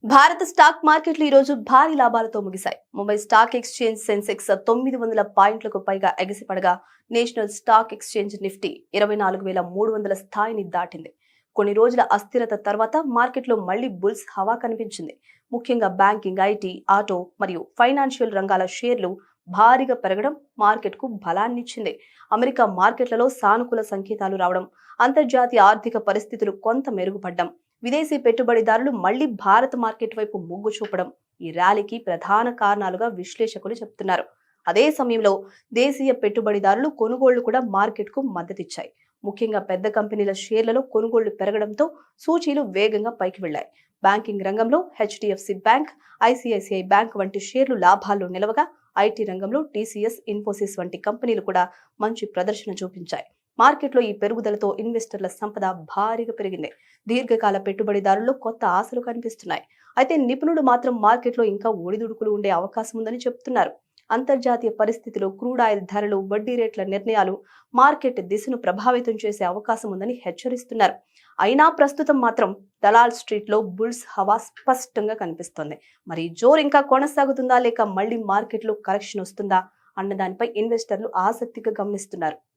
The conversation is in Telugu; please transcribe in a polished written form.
భారత స్టాక్ మార్కెట్లు ఈ రోజు భారీ లాభాలతో ముగిశాయి. ముంబై స్టాక్ ఎక్స్చేంజ్ సెన్సెక్స్ 900 పాయింట్లకు పైగా ఎగసిపడగా నేషనల్ స్టాక్ ఎక్స్చేంజ్ నిఫ్టీ 24,300 స్థాయిని దాటింది. కొన్ని రోజుల అస్థిరత తర్వాత మార్కెట్లో మళ్లీ బుల్స్ హవా కనిపించింది. ముఖ్యంగా బ్యాంకింగ్, ఐటీ, ఆటో మరియు ఫైనాన్షియల్ రంగాల షేర్లు భారీగా పెరగడం మార్కెట్కు బలాన్నిచ్చింది. అమెరికా మార్కెట్లలో సానుకూల సంకేతాలు రావడం, అంతర్జాతీయ ఆర్థిక పరిస్థితులు కొంత మెరుగుపడ్డం, విదేశీ పెట్టుబడిదారులు మళ్లీ భారత మార్కెట్ వైపు మొగ్గు చూపడం ఈ ర్యాలీకి ప్రధాన కారణాలుగా విశ్లేషకులు చెబుతున్నారు. అదే సమయంలో దేశీయ పెట్టుబడిదారులు కొనుగోళ్లు కూడా మార్కెట్కు మద్దతిచ్చాయి. ముఖ్యంగా పెద్ద కంపెనీల షేర్లలో కొనుగోళ్లు పెరగడంతో సూచీలు వేగంగా పైకి వెళ్లాయి. బ్యాంకింగ్ రంగంలో హెచ్డిఎఫ్సి బ్యాంక్, ఐసిఐసిఐ బ్యాంక్ వంటి షేర్లు లాభాల్లో నిలవగా ఐటీ రంగంలో టీసీఎస్, ఇన్ఫోసిస్ వంటి కంపెనీలు కూడా మంచి ప్రదర్శన చూపించాయి. మార్కెట్లో ఈ పెరుగుదలతో ఇన్వెస్టర్ల సంపద భారీగా పెరిగింది. దీర్ఘకాల పెట్టుబడిదారుల్లో కొత్త ఆశలు కనిపిస్తున్నాయి. అయితే నిపుణులు మాత్రం మార్కెట్లో ఇంకా ఒడిదుడుకులు ఉండే అవకాశం ఉందని చెబుతున్నారు. అంతర్జాతీయ పరిస్థితులు, క్రూడ్ ఆయిల్ ధరలు, వడ్డీ రేట్ల నిర్ణయాలు మార్కెట్ దిశను ప్రభావితం చేసే అవకాశం ఉందని హెచ్చరిస్తున్నారు. అయినా ప్రస్తుతం మాత్రం దలాల్ స్ట్రీట్ లో బుల్స్ హవా స్పష్టంగా కనిపిస్తోంది. మరి జోరు ఇంకా కొనసాగుతుందా లేక మళ్లీ మార్కెట్లో కరెక్షన్ వస్తుందా అన్న దానిపై ఇన్వెస్టర్లు ఆసక్తిగా గమనిస్తున్నారు.